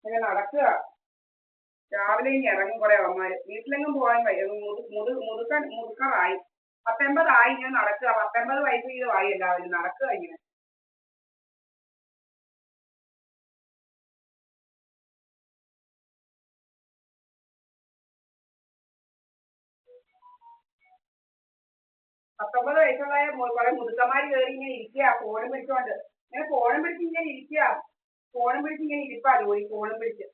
ഇങ്ങനെ നടക്കുക. രാവിലെ ഇനി ഇറങ്ങും കുറെ അവന്മാര്. വീട്ടിലെങ്ങും പോകാൻ വയ്യ. മുതുക്കാറായി. 19 ഇങ്ങനെ നടക്കുക. 19 വയസ്സ് ആയി എല്ലാവരും നടക്കുക ഇങ്ങനെ. പത്തൊമ്പത് വയസ്സുള്ള കുറെ മുതുക്കന്മാര് കയറി ഇങ്ങനെ ഇരിക്കുക ഫോണും പിടിച്ചോണ്ട്. ഇങ്ങനെ ഫോണും പിടിച്ച് ഇങ്ങനെ ഇരിക്കുക. ഫോണും പിടിച്ച് ഇങ്ങനെ ഇരിപ്പാ ജോലി ഫോണും പിടിച്ച്.